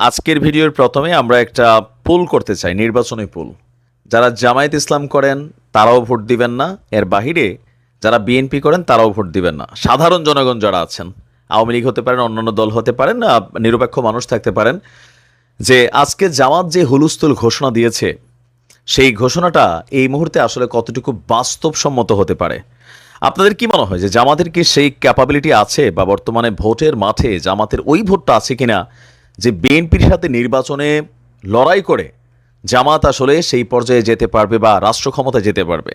আজকের ভিডিওর প্রথমে আমরা একটা পোল করতে চাই, নির্বাচনী পোল। যারা জামায়াত ইসলাম করেন তারাও ভোট দিবেন না, এর বাহিরে যারা বিএনপি করেন তারাও ভোট দিবেন না। সাধারণ জনগণ যারা আছেন, আওয়ামী লীগ হতে পারেন, অন্যান্য দল হতে পারেন, নিরপেক্ষ মানুষ থাকতে পারেন, যে আজকে জামাত যে হুলস্থুল ঘোষণা দিয়েছে সেই ঘোষণাটা এই মুহূর্তে আসলে কতটুকু বাস্তবসম্মত হতে পারে। আপনাদের কি মনে হয় যে জামাতের কি সেই ক্যাপাবিলিটি আছে, বা বর্তমানে ভোটের মাঠে জামাতের ওই ভোটটা আছে কিনা যে বিএনপির সাথে নির্বাচনে লড়াই করে জামাত আসলে সেই পর্যায়ে যেতে পারবে বা রাষ্ট্র ক্ষমতায় যেতে পারবে?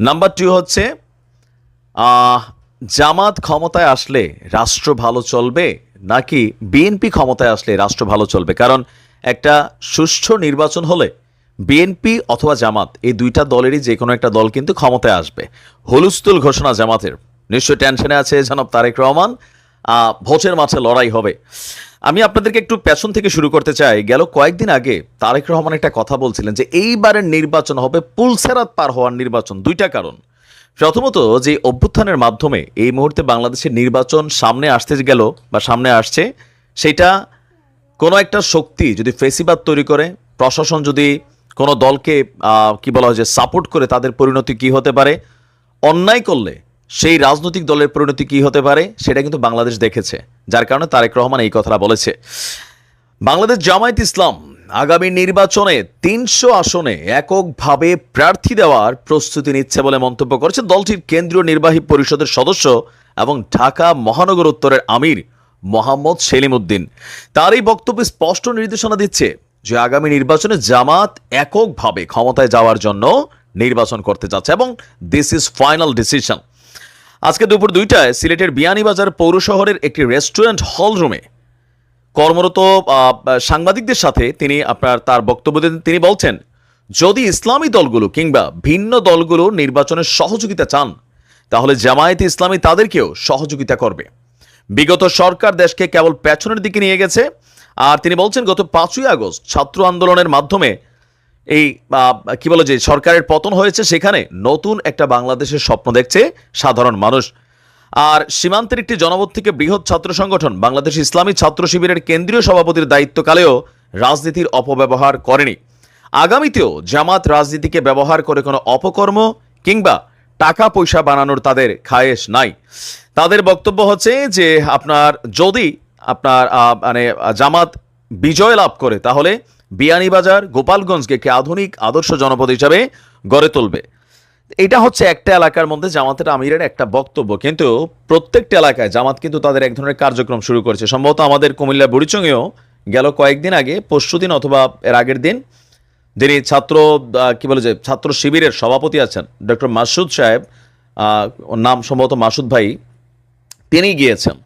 নাম্বার 2 হচ্ছে জামাত ক্ষমতায় আসলে রাষ্ট্র ভালো চলবে নাকি বিএনপি ক্ষমতায় আসলে রাষ্ট্র ভালো চলবে? কারণ একটা সুষ্ঠু নির্বাচন হলে বিএনপি অথবা জামাত এই দুইটা দলেরই যে কোনো একটা দল কিন্তু ক্ষমতায় আসবে। হুলস্থুল ঘোষণা জামাতের, নিশ্চয়ই টেনশনে আছে জনাব তারেক রহমান, ভোটের মাঠে লড়াই হবে। আমি আপনাদেরকে একটু পেছন থেকে শুরু করতে চাই। গেল কয়েকদিন আগে তারেক রহমান একটা কথা বলছিলেন যে এইবারের নির্বাচন হবে পুলসেরাত পার হওয়ার নির্বাচন। দুইটা কারণ। প্রথমত, যে অভ্যুত্থানের মাধ্যমে এই মুহূর্তে বাংলাদেশের নির্বাচন সামনে আসতে গেল বা সামনে আসছে, সেটা কোনো একটা শক্তি যদি ফেসিবাদ তৈরি করে, প্রশাসন যদি কোনো দলকে কি বলা হয় যে সাপোর্ট করে, তাদের পরিণতি কি হতে পারে, অন্যায় করলে সেই রাজনৈতিক দলের পরিণতি কি হতে পারে, সেটা কিন্তু বাংলাদেশ দেখেছে। যার কারণে তারেক রহমান এই কথাটা বলেছে। বাংলাদেশ জামায়াত ইসলাম আগামী নির্বাচনে 300 আসনে এককভাবে প্রার্থী দেওয়ার প্রস্তুতি নিচ্ছে বলে মন্তব্য করেছেন দলটির কেন্দ্রীয় নির্বাহী পরিষদের সদস্য এবং ঢাকা মহানগর উত্তরের আমির মোহাম্মদ সেলিম উদ্দিন। তার এই বক্তব্যে স্পষ্ট নির্দেশনা দিচ্ছে যে আগামী নির্বাচনে জামাত এককভাবে ক্ষমতায় যাওয়ার জন্য নির্বাচন করতে যাচ্ছে এবং দিস ইজ ফাইনাল ডিসিশন। আজকে দুপুর 2টায় সিলেটের বিয়ানীবাজার পৌর শহরের একটি রেস্টুরেন্ট হল রুমে কর্মরত সাংবাদিকদের সাথে তিনি তার বক্তব্য দেন। তিনি বলছেন, যদি ইসলামী দলগুলো কিংবা ভিন্ন দলগুলো নির্বাচনের সহযোগিতা চান তাহলে জামায়াতে ইসলামী তাদেরকেও সহযোগিতা করবে। বিগত সরকার দেশকে কেবল পেছনের দিকে নিয়ে গেছে। আর তিনি বলছেন, গত 5ই আগস্ট ছাত্র আন্দোলনের মাধ্যমে এই কি বলে যে সরকারের পতন হয়েছে, সেখানে নতুন একটা বাংলাদেশের স্বপ্ন দেখছে সাধারণ মানুষ। আর সীমান্তের একটি জনপদ থেকে বৃহৎ ছাত্র সংগঠন বাংলাদেশ ইসলামী ছাত্র শিবিরের কেন্দ্রীয় সভাপতির দায়িত্বকালেও রাজনীতির অপব্যবহার করেনি। আগামীতেও জামাত রাজনীতিকে ব্যবহার করে কোনো অপকর্ম কিংবা টাকা পয়সা বানানোর তাদের খায়েশ নাই। তাদের বক্তব্য হচ্ছে যে যদি মানে জামাত বিজয় লাভ করে তাহলে বিয়ানীবাজার গোপালগঞ্জকে একটি আধুনিক আদর্শ জনপদ হিসাবে গড়ে তুলবে। এটা হচ্ছে একটা এলাকার মধ্যে জামাতের আমিরের একটা বক্তব্য, কিন্তু প্রত্যেকটা এলাকায় জামাত কিন্তু তাদের এক ধরনের কার্যক্রম শুরু করেছে। সম্ভবত আমাদের কুমিল্লা বুড়িচংয়েও গেল কয়েকদিন আগে, পরশুদিন অথবা এর আগের দিন, যিনি ছাত্র শিবিরের সভাপতি আছেন ডক্টর মাসুদ সাহেব, নাম সম্ভবত মাসুদ ভাই, তিনি গিয়েছেন।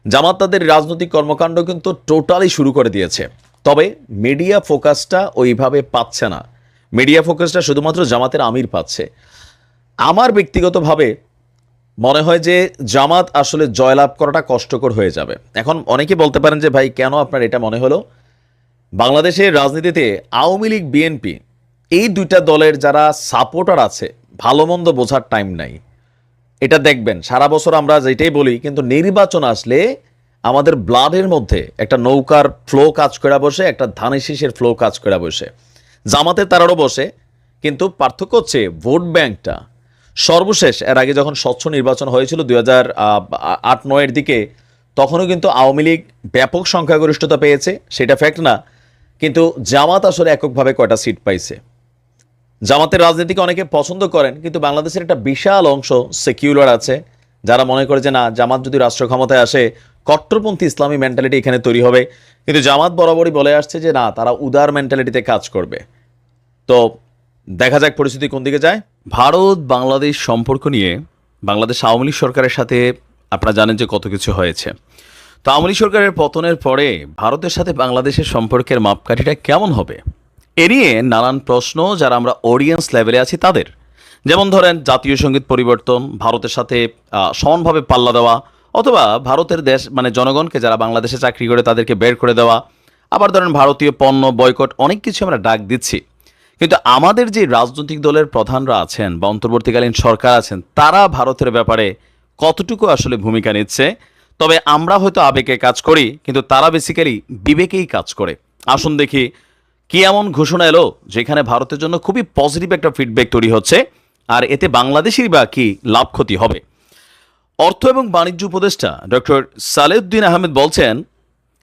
জামাত তাদের রাজনৈতিক কর্মকাণ্ড কিন্তু টোটালি শুরু করে দিয়েছে। তবে মিডিয়া ফোকাসটা ওইভাবে পাচ্ছে না। মিডিয়া ফোকাসটা শুধুমাত্র জামাতের আমির পাচ্ছে। আমার ব্যক্তিগতভাবে মনে হয় যে জামাত আসলে জয়লাভ করাটা কষ্টকর হয়ে যাবে। এখন অনেকে বলতে পারেন যে ভাই, কেন আপনার এটা মনে হলো? বাংলাদেশের রাজনীতিতে আওয়ামী লীগ বিএনপি এই দুইটা দলের যারা সাপোর্টার আছে, ভালো মন্দ বোঝার টাইম নাই। এটা দেখবেন সারা বছর আমরা যেটাই বলি, কিন্তু নির্বাচন আসলে আমাদের ব্লাডের মধ্যে একটা নৌকার ফ্লো কাজ করে বসে, একটা ধানের শীষের ফ্লো কাজ করে বসে। জামাতে তারারও বসে, কিন্তু পার্থক্য হচ্ছে ভোট ব্যাংকটা। সর্বশেষ এর আগে যখন স্বচ্ছ নির্বাচন হয়েছিল 2008-9 দিকে, তখনও কিন্তু আওয়ামী লীগ ব্যাপক সংখ্যাগরিষ্ঠতা পেয়েছে, সেটা ফ্যাক্ট না। কিন্তু জামাত আসলে এককভাবে কয়টা সিট পাইছে। জামাতের রাজনীতিকে অনেকে পছন্দ করেন, কিন্তু বাংলাদেশের একটা বিশাল অংশ সেকিউলার আছে যারা মনে করে যে না, জামাত যদি রাষ্ট্র ক্ষমতায় আসে কট্টরপন্থী ইসলামী মেন্টালিটি এখানে তৈরি হবে। কিন্তু জামাত বরাবরই বলে আসছে যে না, তারা উদার মেন্টালিটিতে কাজ করবে। তো দেখা যাক পরিস্থিতি কোন দিকে যায়। ভারত বাংলাদেশ সম্পর্ক নিয়ে বাংলাদেশ আওয়ামী লীগ সরকারের সাথে আপনারা জানেন যে কত কিছু হয়েছে। তো আওয়ামী লীগ সরকারের পতনের পরে ভারতের সাথে বাংলাদেশের সম্পর্কের মাপকাঠিটা কেমন হবে, এ নিয়ে নানান প্রশ্ন যারা আমরা অডিয়েন্স লেভেলে আছি তাদের। যেমন ধরেন, জাতীয় সঙ্গীত পরিবর্তন, ভারতের সাথে সমানভাবে পাল্লা দেওয়া, অথবা ভারতের মানে জনগণকে যারা বাংলাদেশে চাকরি করে তাদেরকে বের করে দেওয়া। আবার ধরেন ভারতীয় পণ্য বয়কট, অনেক কিছু আমরা ডাক দিচ্ছি। কিন্তু আমাদের যে রাজনৈতিক দলের প্রধানরা আছেন বা অন্তর্বর্তীকালীন সরকার আছেন, তারা ভারতের ব্যাপারে কতটুকু আসলে ভূমিকা নিচ্ছে? তবে আমরা হয়তো আবেগে কাজ করি, কিন্তু তারা বেসিক্যালি বিবেকেই কাজ করে। আসুন দেখি কি এমন ঘোষণা এলো যেখানে ভারতের জন্য খুবই পজিটিভ একটা ফিডব্যাক তৈরি হচ্ছে, আর এতে বাংলাদেশেরই বা কি লাভ ক্ষতি হবে। অর্থ এবং বাণিজ্য উপদেষ্টা ডক্টর সালেউদ্দিন আহমেদ বলছেন,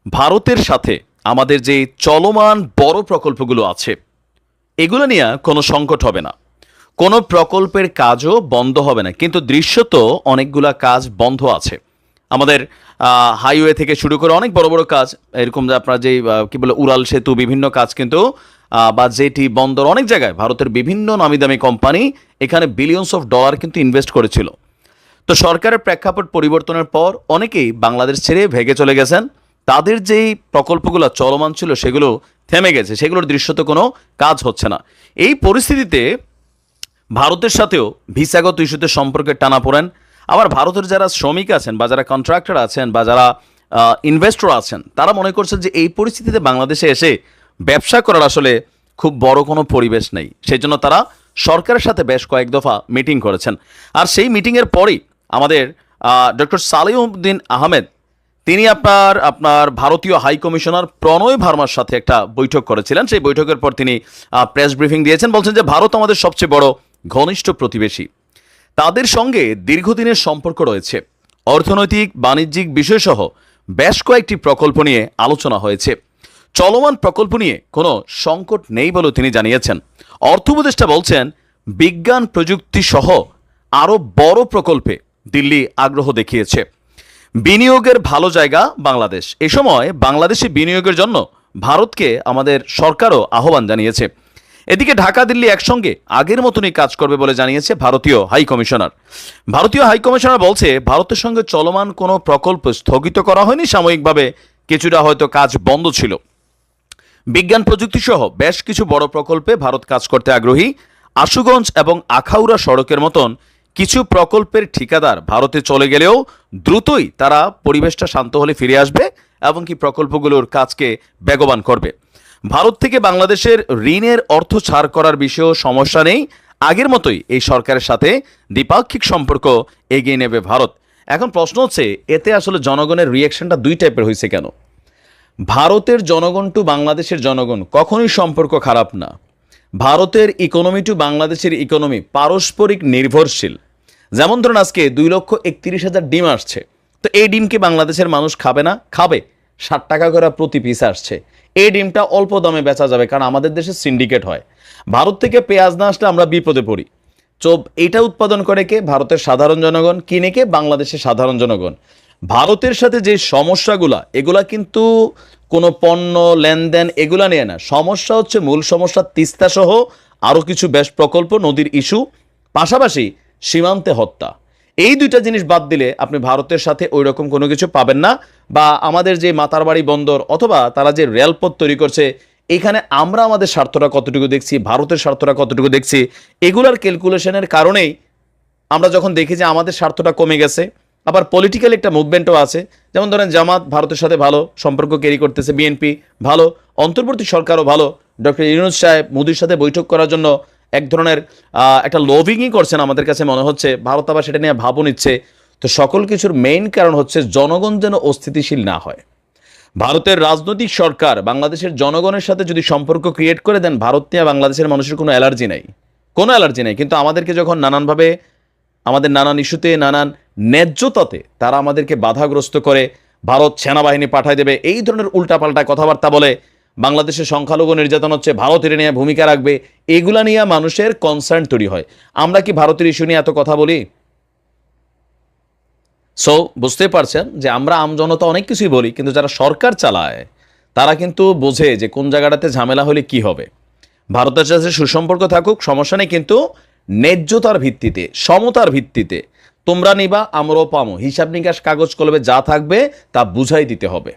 ভারতের সাথে আমাদের যে চলমান বড় প্রকল্পগুলো আছে এগুলো নিয়ে কোনো সংকট হবে না, কোনো প্রকল্পের কাজও বন্ধ হবে না। কিন্তু দৃশ্যত অনেকগুলা কাজ বন্ধ আছে। আমাদের হাইওয়ে থেকে শুরু করে অনেক বড় বড় কাজ, এরকম যে আপনার যে কি বলে উড়াল সেতু, বিভিন্ন কাজ কিন্তু বা জেটি, বন্দর, অনেক জায়গায় ভারতের বিভিন্ন নামি দামি কোম্পানি এখানে বিলিয়নস অফ ডলার কিন্তু ইনভেস্ট করেছিল। তো সরকারের প্রেক্ষাপট পরিবর্তনের পর অনেকেই বাংলাদেশ ছেড়ে ভেগে চলে গেছেন। তাদের যেই প্রকল্পগুলো চলমান ছিল সেগুলো থেমে গেছে, সেগুলোর দৃশ্যত কোনো কাজ হচ্ছে না। এই পরিস্থিতিতে ভারতের সাথেও ভিসাগত ইস্যুতে সম্পর্কের টানাপোড়েন, আবার ভারতের যারা শ্রমিক আছেন বা যারা কন্ট্রাক্টর আছেন বা যারা ইনভেস্টর আছেন, তারা মনে করছেন যে এই পরিস্থিতিতে বাংলাদেশে এসে ব্যবসা করার আসলে খুব বড় কোনো পরিবেশ নেই। সেই জন্য তারা সরকারের সাথে বেশ কয়েক দফা মিটিং করেছেন। আর সেই মিটিংয়ের পরেই আমাদের ডক্টর সালেউদ্দিন আহমেদ তিনি আপনার ভারতীয় হাই কমিশনার প্রণয় ভার্মার সাথে একটা বৈঠক করেছিলেন। সেই বৈঠকের পর তিনি প্রেস ব্রিফিং দিয়েছেন, বলছেন যে ভারত আমাদের সবচেয়ে বড় ঘনিষ্ঠ প্রতিবেশী, তাদের সঙ্গে দীর্ঘদিনের সম্পর্ক রয়েছে। অর্থনৈতিক, বাণিজ্যিক বিষয়সহ বেশ কয়েকটি প্রকল্প নিয়ে আলোচনা হয়েছে। চলমান প্রকল্প নিয়ে কোনো সংকট নেই বলেও তিনি জানিয়েছেন। অর্থ উপদেষ্টা বলছেন, বিজ্ঞান প্রযুক্তি সহ আরও বড় প্রকল্পে দিল্লি আগ্রহ দেখিয়েছে। বিনিয়োগের ভালো জায়গা বাংলাদেশ। এ সময় বাংলাদেশে বিনিয়োগের জন্য ভারতকে আমাদের সরকারও আহ্বান জানিয়েছে। এদিকে ঢাকা দিল্লি একসঙ্গে আগের মতনই কাজ করবে বলে জানিয়েছে ভারতীয় হাই কমিশনার। ভারতীয় হাই কমিশনার বলছে, ভারতের সঙ্গে চলমান কোনো প্রকল্প স্থগিত করা হয়নি, সাময়িকভাবে কিছুটা হয়তো কাজ বন্ধ ছিল। বিজ্ঞান প্রযুক্তি সহ বেশ কিছু বড় প্রকল্পে ভারত কাজ করতে আগ্রহী। আশুগঞ্জ এবং আখাউড়া সড়কের মতন কিছু প্রকল্পের ঠিকাদার ভারতে চলে গেলেও দ্রুতই তারা পরিবেশটা শান্ত হলে ফিরে আসবে এবং কি প্রকল্পগুলোর কাজকে বেগবান করবে। ভারত থেকে বাংলাদেশের ঋণের অর্থ ছাড় করার বিষয়েও সমস্যা নেই। আগের মতোই এই সরকারের সাথে দ্বিপাক্ষিক সম্পর্ক এগিয়ে নেবে ভারত। এখন প্রশ্ন হচ্ছে, এতে আসলে জনগণের রিয়াকশনটা দুই টাইপের হয়েছে কেন? ভারতের জনগণ টু বাংলাদেশের জনগণ কখনোই সম্পর্ক খারাপ না। ভারতের ইকোনমি টু বাংলাদেশের ইকোনমি পারস্পরিক নির্ভরশীল। যেমন ধরুন আজকে 2,31,000 ডিম আসছে, তো এই ডিমকে বাংলাদেশের মানুষ খাবে না? খাবে। 60 টাকা করে প্রতি পিস আসছে, এই ডিমটা অল্প দামে বেচা যাবে, কারণ আমাদের দেশে সিন্ডিকেট হয়। ভারত থেকে পেঁয়াজ না আসলে আমরা বিপদে পড়ি। তো এটা উৎপাদন করে কে? ভারতের সাধারণ জনগণ। কিনে কে? বাংলাদেশের সাধারণ জনগণ। ভারতের সাথে যে সমস্যাগুলা, এগুলা কিন্তু কোনো পণ্য লেনদেন এগুলা নিয়ে না। সমস্যা হচ্ছে, মূল সমস্যা তিস্তা সহ আরও কিছু বেশ প্রকল্প, নদীর ইস্যু, পাশাপাশি সীমান্তে হত্যা। এই দুইটা জিনিস বাদ দিলে আপনি ভারতের সাথে ওই রকম কোনো কিছু পাবেন না। বা আমাদের যে মাতারবাড়ি বন্দর অথবা তারা যে রেলপথ তৈরি করছে, এখানে আমরা আমাদের স্বার্থটা কতটুকু দেখছি, ভারতের স্বার্থটা কতটুকু দেখছি, এগুলার ক্যালকুলেশনের কারণেই আমরা যখন দেখি যে আমাদের স্বার্থটা কমে গেছে। আবার পলিটিক্যাল একটা মুভমেন্টও আছে, যেমন ধরেন জামাত ভারতের সাথে ভালো সম্পর্ক ক্যারি করতেছে, বিএনপি ভালো, অন্তর্বর্তী সরকারও ভালো। ডক্টর ইউনূস সাহেব মোদির সাথে বৈঠক করার জন্য এক ধরনের একটা লবিংই করছেন আমাদের কাছে মনে হচ্ছে। ভারত আবার সেটা নিয়ে ভাবও নিচ্ছে। তো সকল কিছুর মেইন কারণ হচ্ছে জনগণ যেন অস্থিতিশীল না হয়। ভারতের রাজনৈতিক সরকার বাংলাদেশের জনগণের সাথে যদি সম্পর্ক ক্রিয়েট করে দেন, ভারত নিয়ে বাংলাদেশের মানুষের কোনো অ্যালার্জি নাই, কোনো অ্যালার্জি নাই। কিন্তু আমাদেরকে যখন নানানভাবে আমাদের নানান ইস্যুতে, নানান ন্যায্যতাতে তারা আমাদেরকে বাধাগ্রস্ত করে, ভারত সেনাবাহিনী পাঠায় দেবে, এই ধরনের উল্টাপাল্টা কথাবার্তা বলে, বাংলাদেশের সংখ্যালঘু নির্যাতন হচ্ছে, ভারত এটা নিয়ে ভূমিকা রাখবে, এগুলা নিয়ে মানুষের কনসার্ন তৈরি হয়। আমরা কি ভারতের ইস্যু নিয়ে এত কথা বলি? সো বুঝতে পারছেন যে আমরা আমজনতা অনেক কিছুই বলি, কিন্তু যারা সরকার চালায় তারা কিন্তু বোঝে যে কোন জায়গাটাতে ঝামেলা হলে কি হবে। ভারতের সাথে সুসম্পর্ক থাকুক, সমস্যা নেই, কিন্তু ন্যায্যতার ভিত্তিতে, সমতার ভিত্তিতে। তোমরা নিবা, আমরাও পামো, হিসাব নিকাশ কাগজ কলমে যা থাকবে তা বুঝাই দিতে হবে।